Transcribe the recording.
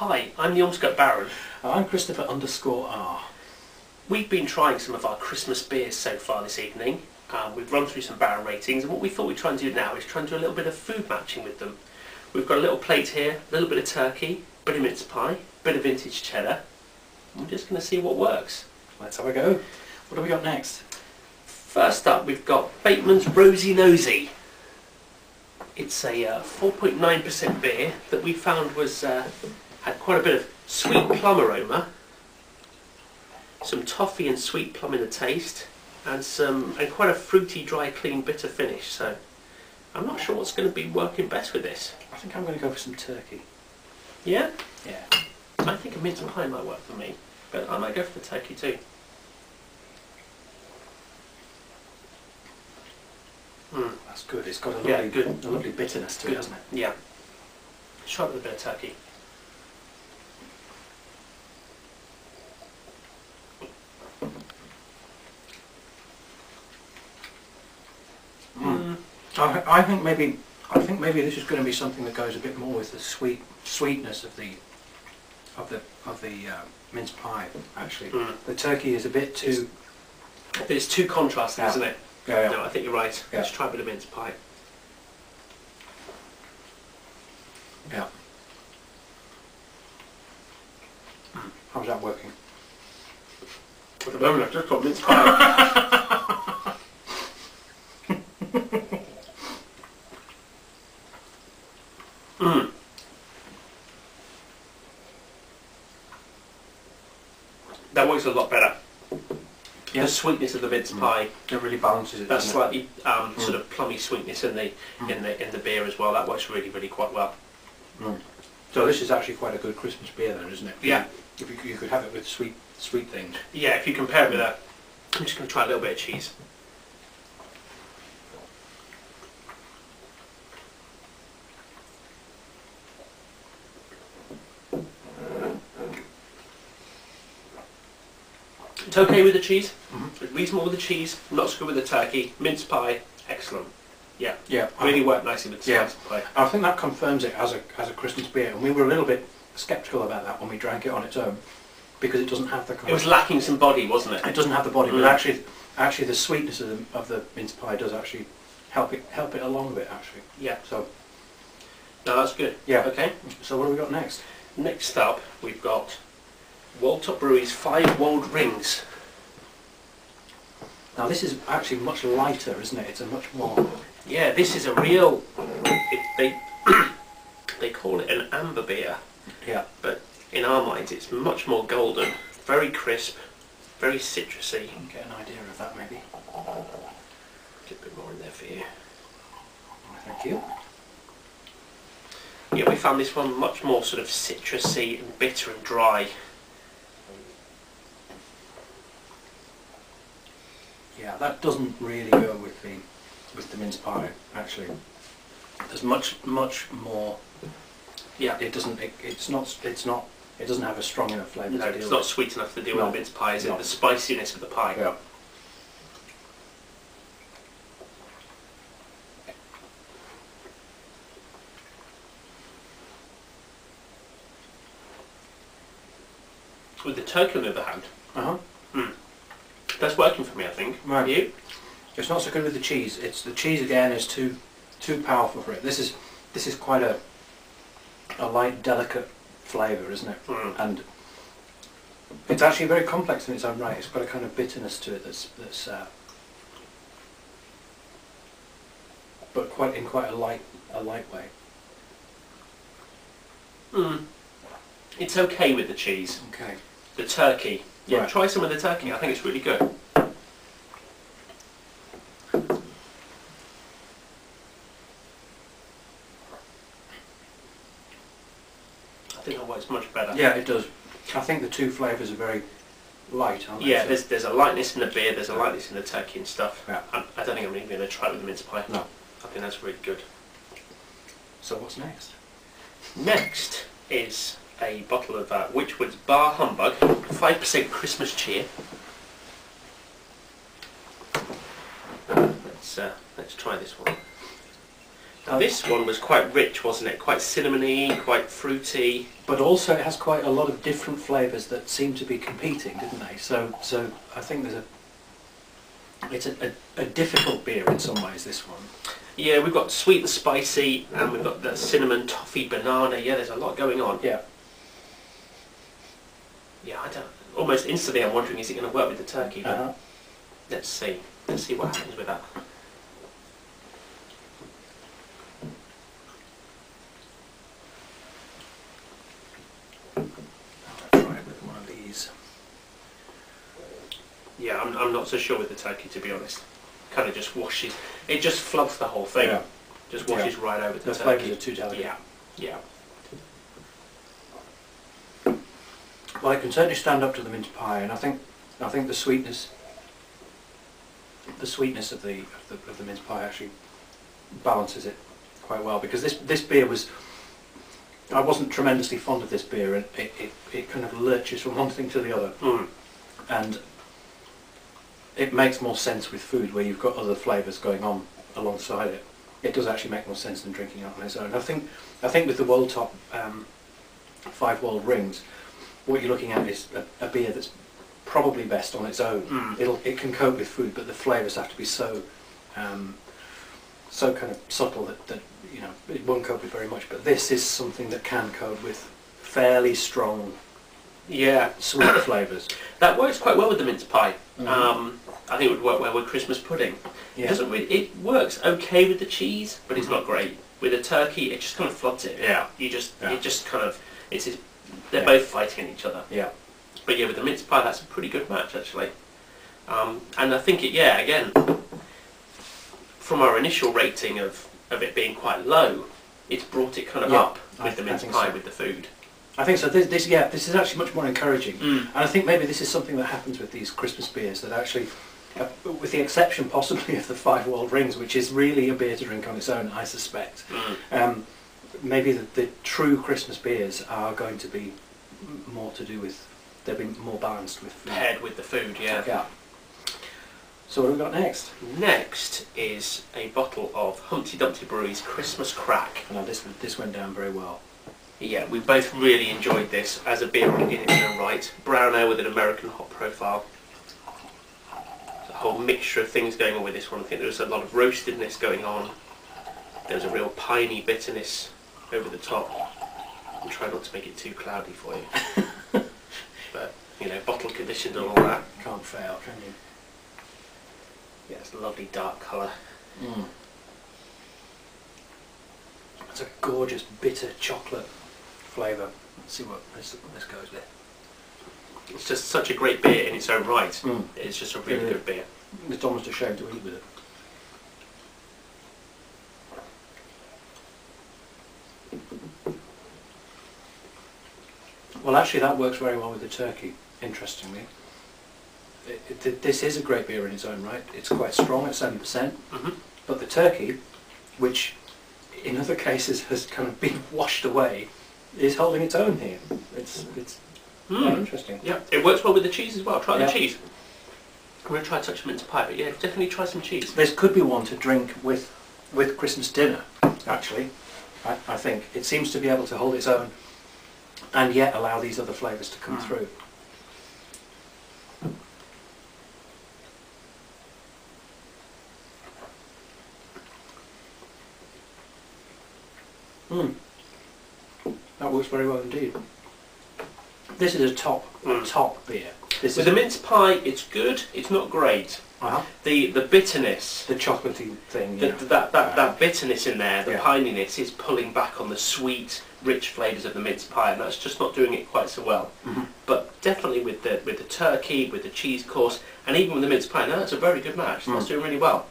Hi, I'm the Ormskirk Baron. I'm Christopher_R. We've been trying some of our Christmas beers so far this evening. We've run through some Baron ratings, and what we thought we'd try and do now is try and do a little bit of food matching with them. We've got a little plate here, a little bit of turkey, a bit of mince pie, a bit of vintage cheddar. We're just going to see what works. Let's have a go. What do we got next? First up, we've got Bateman's Rosy Nosy. It's a 4.9% beer that we found was had quite a bit of sweet plum aroma, some toffee and sweet plum in the taste, and quite a fruity, dry, clean, bitter finish. So I'm not sure what's going to be working best with this. I think I'm going to go for some turkey. Yeah? Yeah. I think a mince pie might work for me, but I might go for the turkey too. That's good. It's got a lovely bitterness to it, hasn't it? Yeah. Let's try it with a bit of turkey. I think maybe this is going to be something that goes a bit more with the sweetness of the mince pie. Actually, the turkey is a bit too. It's too contrasting, isn't it? Yeah. No, I think you're right. Yeah. Let's try a bit of mince pie. Yeah. How's that working? At the moment, I've just got mince pie. That works a lot better. Yeah. The sweetness of the mince pie. It really balances it. That doesn't slightly sort of plummy sweetness in the beer as well. That works really quite well. So this is actually quite a good Christmas beer then, isn't it? Yeah. If you could have it with sweet things. Yeah, if you compare it with a... I'm just going to try a little bit of cheese. It's okay with the cheese. It's reasonable with the cheese. Not so good with the turkey. Mince pie, excellent. Yeah. Yeah. Really worked nicely with the mince pie. I think that confirms it as a Christmas beer, and we were a little bit sceptical about that when we drank it on its own, because it doesn't have the kind It was lacking some body, wasn't it? It doesn't have the body, but actually the sweetness of the mince pie does actually help it along a bit, actually. Yeah. So. No, that's good. Yeah. Okay. So what have we got next? Next up, we've got Waldtop Brewery's 5 Wold Rings. Now this is actually much lighter, isn't it? It's a much more... Yeah, this is a real... They call it an amber beer. Yeah. But in our minds it's much more golden. Very crisp, very citrusy. Get an idea of that maybe. Get a bit more in there for you. Thank you. Yeah, we found this one much more sort of citrusy and bitter and dry. Yeah, that doesn't really go with the mince pie. Actually, there's much more. Yeah, it doesn't have a strong enough flavour. No, it's not sweet enough to deal with the mince pie, is it? The spiciness of the pie. Yeah. With the turkey on the other hand, that's working for me, I think. Right. You? It's not so good with the cheese. It's the cheese again is too powerful for it. This is quite a light, delicate flavour, isn't it? And it's actually very complex in its own right. It's got a kind of bitterness to it that's but in quite a light way. It's okay with the cheese. Okay. The turkey. Yeah, Right. try some of the turkey. I think it's really good. I think that works much better. Yeah, it does. I think the two flavours are very light, aren't they? Yeah, there's a lightness in the beer, there's a lightness in the turkey and stuff. Yeah. I don't think I'm even going to try it with the mince pie. No. I think that's really good. So what's next? Next is a bottle of Witchwood's Bar Humbug, 5% Christmas cheer. Let's try this one. This one was quite rich, wasn't it? Quite cinnamony, quite fruity. But also it has quite a lot of different flavours that seem to be competing, didn't they? So I think it's a difficult beer in some ways, this one. Yeah, we've got sweet and spicy, and we've got that cinnamon, toffee, banana. Yeah, there's a lot going on. Yeah. Yeah, almost instantly I'm wondering, is it going to work with the turkey? But let's see. Let's see what happens with that. I'll try it with one of these. Yeah, I'm not so sure with the turkey, to be honest. Kind of just washes, it just floods the whole thing. Yeah. Just washes right over the The turkey. flavours are too delicate. Yeah, yeah. Well, it can certainly stand up to the mince pie, and I think the sweetness of the mince pie actually balances it quite well, because this beer was, I wasn't tremendously fond of this beer, and it kind of lurches from one thing to the other, and it makes more sense with food where you've got other flavours going on alongside it. It does actually make more sense than drinking it on its own. I think with the World Top 5 World Rings, what you're looking at is a beer that's probably best on its own. It can cope with food, but the flavours have to be so kind of subtle that you know it won't cope with very much. But this is something that can cope with fairly strong, sweet flavours. That works quite well with the mince pie. I think it would work well with Christmas pudding. Yeah. It doesn't really, it works okay with the cheese, but it's not great. With the turkey, it just kind of floods it. Yeah. It just kind of, they're both fighting each other. Yeah. But yeah, with the mince pie, that's a pretty good match actually. And I think again, from our initial rating of it being quite low, it's brought it kind of up with the mince pie, with the food. I think so. This is actually much more encouraging, and I think maybe this is something that happens with these Christmas beers, that actually, with the exception possibly of the 5 World Rings, which is really a beer to drink on its own, I suspect. Maybe the true Christmas beers are going to be more to do with, they'll be more balanced with food. Paired with the food, yeah. So what have we got next? Next is a bottle of Humpty Dumpty Brewery's Christmas Crack. Now this went down very well. Yeah, we both really enjoyed this as a beer in its own right. Brown ale with an American hop profile. A whole mixture of things going on with this one. I think there was a lot of roastedness going on. There's a real piney bitterness over the top. I'll try not to make it too cloudy for you. But, you know, bottle conditioned and all that. Can't fail, can you? Yeah, it's a lovely dark colour. It's a gorgeous bitter chocolate flavour. Let's see what this goes with. It's just such a great beer in its own right. It's just a really good beer. It's almost a shame to eat with it. Well, actually that works very well with the turkey, interestingly. This is a great beer in its own right. It's quite strong at 7%, but the turkey, which in other cases has kind of been washed away, is holding its own here. It's quite interesting. Yeah, it works well with the cheese as well. Try the cheese. I'm going to try a touch of mince pie, but yeah, definitely try some cheese. This could be one to drink with Christmas dinner, actually. I think it seems to be able to hold its own and yet allow these other flavours to come through. That works very well indeed. This is a top beer. With the mince pie, it's good. It's not great. The bitterness, the chocolatey thing, that bitterness in there, the Yeah. pininess is pulling back on the sweet, rich flavours of the mince pie, and that's just not doing it quite so well. But definitely with the turkey, with the cheese course, and even with the mince pie, no, that's a very good match. That's doing really well.